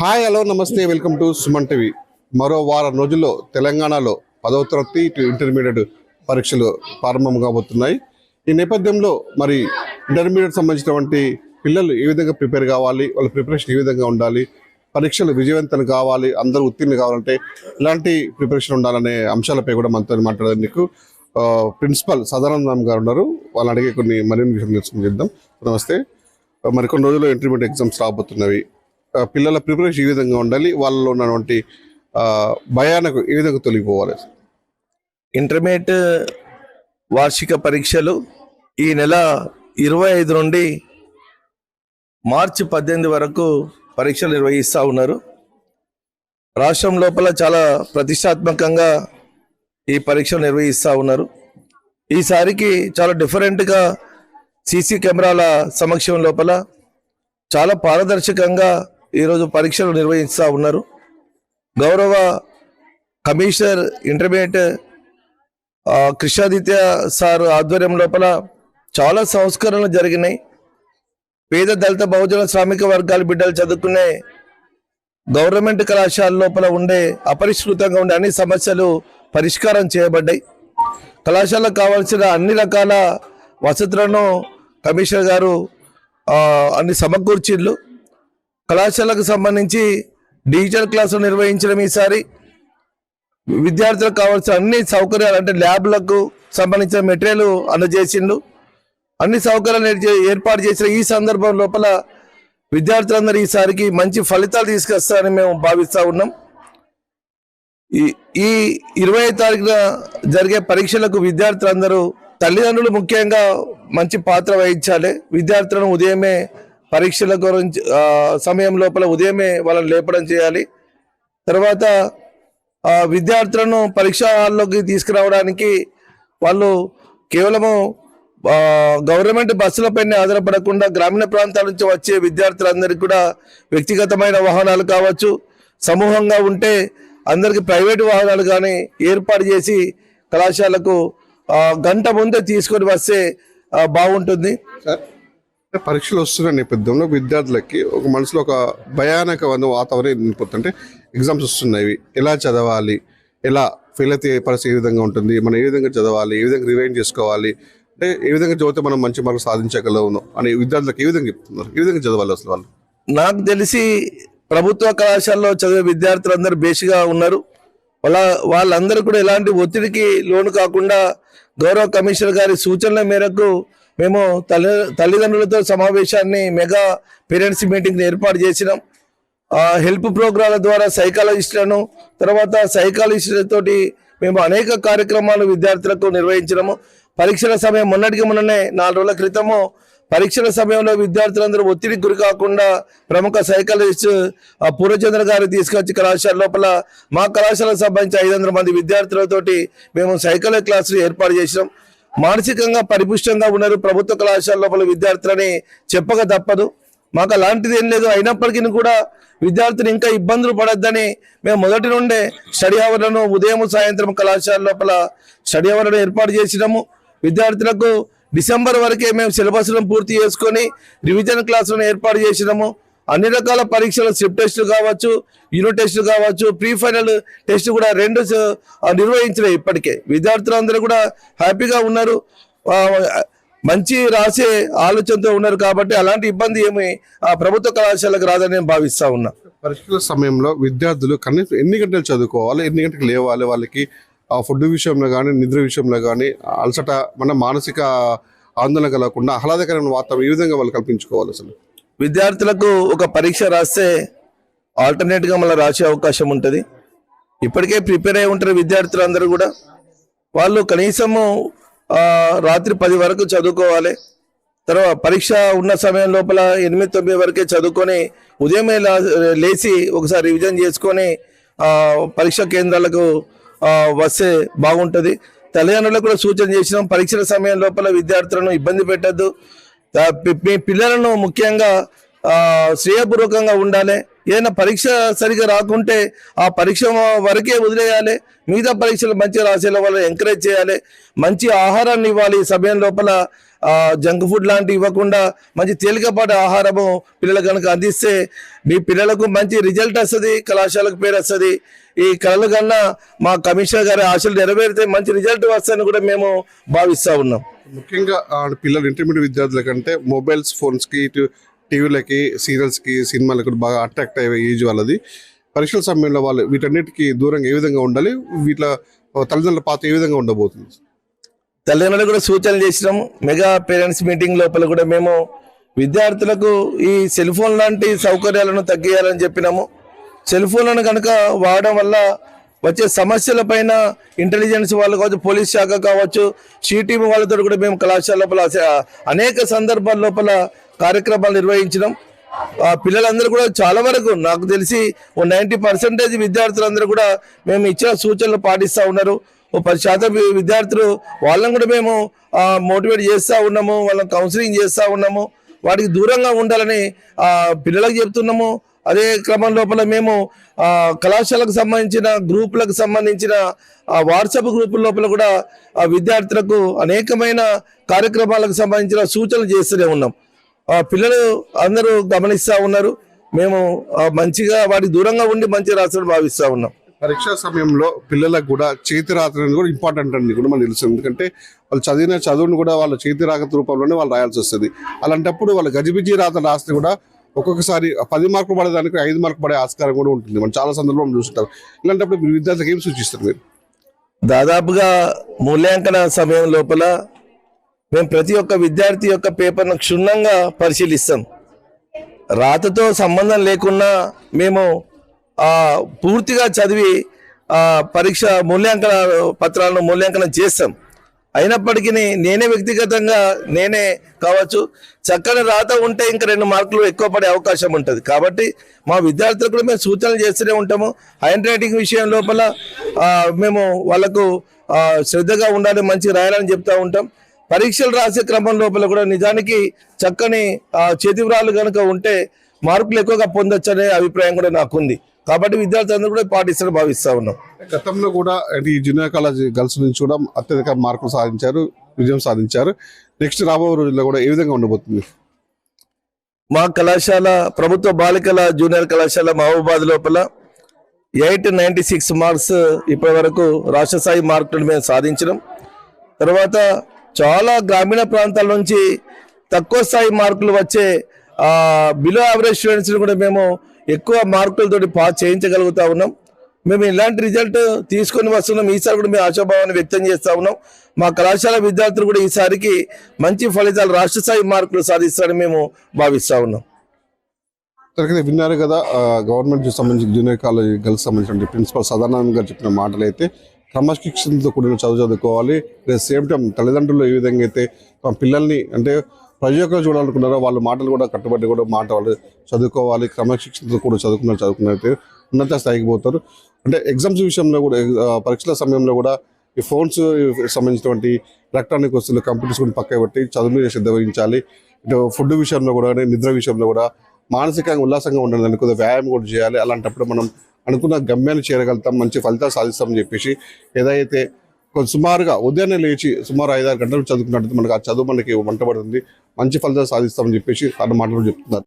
Hi hello నమస్తే welcome to Suman TV. మరో వారం రోజుల్లో తెలంగాణలో 10వ తరగతి టు ఇంటర్మీడియట్ పరీక్షలు ప్రారంభం కాబోతున్నాయి. ఈ నేపథ్యంలో మరి ఇంటర్మీడియట్ సంబంధించినటువంటి పిల్లలు ఏ విధంగా ప్రిపేర్ కావాలి, వాళ్ళ ప్రిపరేషన్ ఏ విధంగా ఉండాలి, పరీక్షలు విజయవంతం కావాలి, అందరూ ఉత్తీర్ణులు కావాలంటే ఇలాంటి ప్రిపరేషన్ ఉండాలనే అంశాలపై కూడా మనతో మాట్లాడేందుకు ప్రిన్సిపల్ సదానందం గారు ఉన్నారు. వాళ్ళని అడిగే మరిన్ని విషయం తెలుసుకుని చేద్దాం. నమస్తే. మరికొన్ని రోజుల్లో ఇంటర్మీడియట్ ఎగ్జామ్స్ రాబోతున్నవి. పిల్లల ప్రిపరేషన్ ఏ విధంగా ఉండాలి, వాళ్ళలో ఉన్నటువంటి భయానికి ఏ విధంగా తొలగిపోవాలి? ఇంటర్మీడియట్ వార్షిక పరీక్షలు ఈ నెల 25 నుండి మార్చి 18 వరకు పరీక్షలు నిర్వహిస్తూ ఉన్నారు. రాష్ట్రం లోపల చాలా ప్రతిష్టాత్మకంగా ఈ పరీక్షలు నిర్వహిస్తూ ఉన్నారు. ఈసారికి చాలా డిఫరెంట్గా సీసీ కెమెరాల సమక్షం లోపల చాలా పారదర్శకంగా ఈరోజు పరీక్షలు నిర్వహిస్తూ ఉన్నారు. గౌరవ కమిషనర్ ఇంటర్మీడియట్ కృష్ణాదిత్య సార్ ఆధ్వర్యం లోపల చాలా సంస్కరణలు జరిగినాయి. పేద దళిత బహుజన శ్రామిక వర్గాల బిడ్డలు చదువుకునే గవర్నమెంట్ కళాశాల లోపల ఉండే అపరిష్కృతంగా ఉండే అన్ని సమస్యలు పరిష్కారం చేయబడ్డాయి. కళాశాలకు కావాల్సిన అన్ని రకాల వసతులను కమిషనర్ గారు అన్ని సమకూర్చిళ్ళు. కళాశాలకు సంబంధించి డిజిటల్ క్లాసులు నిర్వహించడం, ఈసారి విద్యార్థులకు కావాల్సిన అన్ని సౌకర్యాలు అంటే ల్యాబ్లకు సంబంధించిన మెటీరియల్ అందజేసిండు. అన్ని సౌకర్యాలు ఏర్పాటు చేసిన ఈ సందర్భం లోపల విద్యార్థులందరూ ఈసారికి మంచి ఫలితాలు తీసుకొస్తారని మేము భావిస్తూ ఉన్నాం. ఈ 25వ తారీఖున జరిగే పరీక్షలకు విద్యార్థులందరూ తల్లిదండ్రులు ముఖ్యంగా మంచి పాత్ర వహించాలి. విద్యార్థులను ఉదయమే పరీక్షల గురించి సమయం లోపల ఉదయమే వాళ్ళని లేపడం చేయాలి. తర్వాత విద్యార్థులను పరీక్షా హాల్లోకి తీసుకురావడానికి వాళ్ళు కేవలము గవర్నమెంట్ బస్సులపైనే ఆధారపడకుండా గ్రామీణ ప్రాంతాల నుంచి వచ్చే విద్యార్థులందరికీ కూడా వ్యక్తిగతమైన వాహనాలు కావచ్చు, సమూహంగా ఉంటే అందరికీ ప్రైవేటు వాహనాలు కానీ ఏర్పాటు చేసి కళాశాలకు గంట ముందే తీసుకొని వస్తే బాగుంటుంది. పరీక్షలు వస్తున్న నేపథ్యంలో విద్యార్థులకి ఒక మనసులో ఒక భయానక వాతావరణం నింపుతుంటే ఎగ్జామ్స్ వస్తున్నాయి, ఎలా చదవాలి, ఎలా ఫెయిల్ అయితే పరిస్థితి ఏ విధంగా ఉంటుంది, మనం ఏ విధంగా చదవాలి, ఏ విధంగా రివైండ్ చేసుకోవాలి, అంటే ఏ విధంగా చదివితే మనం మంచి మార్కులు సాధించగలము అని విద్యార్థులకు ఏ విధంగా చెప్తున్నారు, ఏ విధంగా చదవాలి అసలు వాళ్ళు? నాకు తెలిసి ప్రభుత్వ కళాశాలలో చదివే విద్యార్థులందరూ బేసిగా ఉన్నారు. వాళ్ళందరూ కూడా ఎలాంటి ఒత్తిడికి లోను కాకుండా గౌరవ కమిషనర్ గారి సూచనల మేరకు మేము తల్లిదండ్రులతో సమావేశాన్ని మెగా పేరెంట్స్ మీటింగ్ని ఏర్పాటు చేసినాం. హెల్ప్ ప్రోగ్రాంల ద్వారా సైకాలజిస్టులను, తర్వాత సైకాలజిస్టులతోటి మేము అనేక కార్యక్రమాలు విద్యార్థులకు నిర్వహించినాము. పరీక్షల సమయం మొన్ననే 4 రోజుల క్రితము పరీక్షల సమయంలో విద్యార్థులందరూ ఒత్తిడికి గురి కాకుండా ప్రముఖ సైకాలజిస్ట్ పూర్ణచంద్ర గారు తీసుకొచ్చి కళాశాల లోపల మా కళాశాలకు సంబంధించి 500 మంది విద్యార్థులతోటి మేము సైకాలజీ క్లాసులు ఏర్పాటు చేసినాం. మానసికంగా పరిపుష్టంగా ఉన్నారు ప్రభుత్వ కళాశాల లోపల విద్యార్థులని చెప్పక తప్పదు. మాకు అలాంటిది ఏం లేదు. అయినప్పటికీ కూడా విద్యార్థులు ఇంకా ఇబ్బందులు పడొద్దని మేము మొదటి నుండే స్టడీ అవర్లను ఉదయం సాయంత్రం కళాశాల లోపల స్టడీ అవర్లను ఏర్పాటు చేసినాము. విద్యార్థులకు డిసెంబర్ వరకే మేము సిలబస్లను పూర్తి చేసుకొని రివిజన్ క్లాసులను ఏర్పాటు చేసినాము. అన్ని రకాల పరీక్షలు స్లిప్ టెస్టులు కావచ్చు, యూనిట్ టెస్టులు కావచ్చు, ప్రీ ఫైనల్ టెస్ట్ కూడా 2 నిర్వహించినాయి. ఇప్పటికే విద్యార్థులందరూ కూడా హ్యాపీగా ఉన్నారు, మంచి రాసే ఆలోచనతో ఉన్నారు. కాబట్టి అలాంటి ఇబ్బంది ఏమి ప్రభుత్వ కళాశాలకు రాదని నేను భావిస్తా ఉన్నా. పరీక్షల సమయంలో విద్యార్థులు కనీసం ఎన్ని గంటలు చదువుకోవాలి, ఎన్ని గంటలకు లేవాలి, వాళ్ళకి ఫుడ్ విషయంలో కానీ నిద్ర విషయంలో కానీ అలసట మన మానసిక ఆందోళన కలగకుండా ఆహ్లాదకరమైన వాతావరణం ఈ విధంగా వాళ్ళు కల్పించుకోవాలి? అసలు విద్యార్థులకు ఒక పరీక్ష రాస్తే ఆల్టర్నేట్గా మళ్ళీ రాసే అవకాశం ఉంటుంది. ఇప్పటికే ప్రిపేర్ అయి ఉంటారు విద్యార్థులందరూ కూడా. వాళ్ళు కనీసము రాత్రి 10 వరకు చదువుకోవాలి. తర్వాత పరీక్ష ఉన్న సమయం లోపల 8-9 వరకే చదువుకొని ఉదయమే లేచి ఒకసారి రివిజన్ చేసుకొని పరీక్షా కేంద్రాలకు వస్తే బాగుంటుంది. తల్లిదండ్రులకు కూడా సూచన చేసినాం, పరీక్షల సమయం లోపల విద్యార్థులను ఇబ్బంది పెట్టద్దు. మీ పిల్లలను ముఖ్యంగా శ్రేయపూర్వకంగా ఉండాలి. ఏదైనా పరీక్ష సరిగా రాకుంటే ఆ పరీక్ష వరకే వదిలేయాలి. మిగతా పరీక్షలు మంచిగా రాసేలా వాళ్ళని ఎంకరేజ్ చేయాలి. మంచి ఆహారాన్ని ఇవ్వాలి. ఈ సమయం లోపల జంక్ ఫుడ్ లాంటివి ఇవ్వకుండా మంచి తేలికపాటి ఆహారము పిల్లలకు కనుక అందిస్తే మీ పిల్లలకు మంచి రిజల్ట్ వస్తుంది, కళాశాలకు పేరు వస్తుంది. ఈ కళల కన్నా మా కమిషనర్ గారి ఆశలు నెరవేరితే మంచి రిజల్ట్ వస్తుందని కూడా మేము భావిస్తూ ఉన్నాం. ముఖ్యంగా పిల్లలు ఇంటర్మీడియట్ విద్యార్థుల కంటే మొబైల్స్ ఫోన్స్కి ఇటు టీవీలకి సీరియల్స్కి సినిమాలకు బాగా అట్రాక్ట్ అయ్యే ఏజ్ వాళ్ళది. పరీక్షల సమయంలో వాళ్ళు వీటన్నిటికీ దూరంగా ఏ విధంగా ఉండాలి, వీటిలో తల్లిదండ్రుల పాత్ర ఏ విధంగా ఉండబోతుంది? తల్లిదండ్రులు కూడా సూచనలు చేసినాము. మెగా పేరెంట్స్ మీటింగ్ లోపల కూడా మేము విద్యార్థులకు ఈ సెల్ ఫోన్ లాంటి సౌకర్యాలను తగ్గియాలని చెప్పినాము. సెల్ ఫోన్లను కనుక వాడడం వల్ల వచ్చే సమస్యల పైన ఇంటెలిజెన్స్ వాళ్ళు కావచ్చు, పోలీస్ శాఖ కావచ్చు, సిటీవీ వాళ్ళతో కూడా మేము కళాశాల లోపల అనేక సందర్భాల లోపల కార్యక్రమాలు నిర్వహించడం. పిల్లలందరూ కూడా చాలా వరకు నాకు తెలిసి 90% విద్యార్థులందరూ కూడా మేము ఇచ్చిన సూచనలు పాటిస్తూ ఉన్నారు. 10% విద్యార్థులు వాళ్ళని కూడా మేము మోటివేట్ చేస్తూ ఉన్నాము, వాళ్ళని కౌన్సిలింగ్ చేస్తూ ఉన్నాము. వాటికి దూరంగా ఉండాలని పిల్లలకు చెప్తున్నాము. అదే క్రమం లోపల మేము కళాశాలకు సంబంధించిన గ్రూపులకు సంబంధించిన వాట్సాప్ గ్రూపుల లోపల కూడా విద్యార్థులకు అనేకమైన కార్యక్రమాలకు సంబంధించిన సూచనలు చేస్తూనే ఉన్నాం. పిల్లలు అందరూ గమనిస్తూ ఉన్నారు. మేము మంచిగా వాటికి దూరంగా ఉండి మంచిగా రాష్ట్రం భావిస్తూ ఉన్నాం. పరీక్షా సమయంలో పిల్లలకు కూడా చేతి రాత అనేది కూడా ఇంపార్టెంట్ అని కూడా మనకు తెలుసు. ఎందుకంటే వాళ్ళు చదివిన చదువును కూడా వాళ్ళ చేతి రాత రూపంలోనే వాళ్ళు రాయాల్సి వస్తుంది. అలాంటప్పుడు వాళ్ళు గజిబిజి రాత రాస్తే కూడా ఒక్కొక్కసారి 10 మార్కులు పడేదానికి 5 మార్కులు పడే ఆస్కారం కూడా ఉంటుంది. మనం చాలా సందర్భంలో చూస్తుంటాం. ఇలాంటప్పుడు మీరు విద్యార్థులకు ఏం సూచిస్తారు? మీరు దాదాపుగా మూల్యాంకన సమయం లోపల మేము ప్రతి ఒక్క విద్యార్థి యొక్క పేపర్ను క్షుణ్ణంగా పరిశీలిస్తాం. రాతతో సంబంధం లేకున్నా మేము పూర్తిగా చదివి పరీక్ష మూల్యాంకన పత్రాలను మూల్యాంకనం చేస్తాం. అయినప్పటికీ నేనే వ్యక్తిగతంగా నేనే కావచ్చు, చక్కని రాత ఉంటే ఇంకా 2 మార్కులు ఎక్కువ పడే అవకాశం ఉంటుంది. కాబట్టి మా విద్యార్థులకు కూడా మేము సూచనలు చేస్తూనే ఉంటాము. హ్యాండ్ రైటింగ్ విషయం లోపల మేము వాళ్ళకు శ్రద్ధగా ఉండాలి, మంచిగా రాయాలని చెప్తూ ఉంటాం. పరీక్షలు రాసే క్రమం లోపల కూడా నిజానికి చక్కని చేతివ్రాలు కనుక ఉంటే మార్కులు ఎక్కువగా పొందొచ్చనే అభిప్రాయం కూడా నాకుంది. కాబట్టి విద్యార్థులందరూ కూడా పాటిస్తారని భావిస్తూ ఉన్నాం. గతంలో కూడా ఈ జూనియర్ కాలేజ్ గర్ల్స్ నుంచి కూడా అత్యధిక మార్కులు సాధించారు, విజయం సాధించారు. నెక్స్ట్ రాబోయే రోజుల్లో కూడా ఏ విధంగా ఉండబోతుంది? మా కళాశాల ప్రభుత్వ బాలికల జూనియర్ కళాశాల మహబూబాద్ లోపల 896 మార్క్స్ ఇప్పటి వరకు రాష్ట్ర స్థాయి మార్కులను మేము సాధించడం. తర్వాత చాలా గ్రామీణ ప్రాంతాల నుంచి తక్కువ స్థాయి మార్కులు వచ్చే బిలో యావరేజ్ స్టూడెంట్స్ని కూడా మేము ఎక్కువ మార్కులతోటి పాస్ చేయించగలుగుతా ఉన్నాం. మేము ఇలాంటి రిజల్ట్ తీసుకొని వస్తున్నాం. ఈసారి కూడా మేము ఆశాభావాన్ని వ్యక్తం చేస్తూ ఉన్నాం. మా కళాశాల విద్యార్థులు కూడా ఈసారికి మంచి ఫలితాలు రాష్ట్ర స్థాయి మార్కులు సాధిస్తారని మేము భావిస్తూ ఉన్నాం. విన్నారు కదా, గవర్నమెంట్ సంబంధించి జూనియర్ కాలేజ్ గర్ల్స్ సంబంధించిన ప్రిన్సిపల్ సదానంద్ గారు చెప్పిన మాటలు అయితే క్రమశిక్షణతో కూడిన చదువుకోవాలి. సేమ్ టైం తల్లిదండ్రులు ఏ విధంగా అయితే తమ పిల్లల్ని అంటే ప్రయోజకులు చూడాలనుకున్నారో వాళ్ళ మాటలు కూడా కట్టుబడి కూడా వాళ్ళు చదువుకోవాలి. క్రమశిక్షణతో కూడా చదువుకున్నైతే ఉన్నత స్థాయికి పోతారు. అంటే ఎగ్జామ్స్ విషయంలో కూడా పరీక్షల సమయంలో కూడా ఈ ఫోన్స్ సంబంధించినటువంటి ఎలక్ట్రానిక్ వస్తువులు కంప్యూటర్స్ కూడా పక్క పెట్టి చదువు మీద శ్రద్ధ వహించాలి. ఇటు ఫుడ్ విషయంలో కూడా నిద్ర విషయంలో కూడా మానసికంగా ఉల్లాసంగా ఉండాలని కొద్దిగా వ్యాయామం కూడా చేయాలి. అలాంటప్పుడు మనం అనుకున్న గమ్యాన్ని చేరగలుగుతాం, మంచి ఫలితాలు సాధిస్తామని చెప్పేసి ఏదైతే సుమారుగా ఉదయాన్నే లేచి సుమారు 5-6 గంటలు చదువుకున్నట్టు మనకు ఆ చదువు మనకి వంటబడుతుంది, మంచి ఫలితాలు సాధిస్తామని చెప్పేసి అన్న మాటలు చెప్తున్నారు.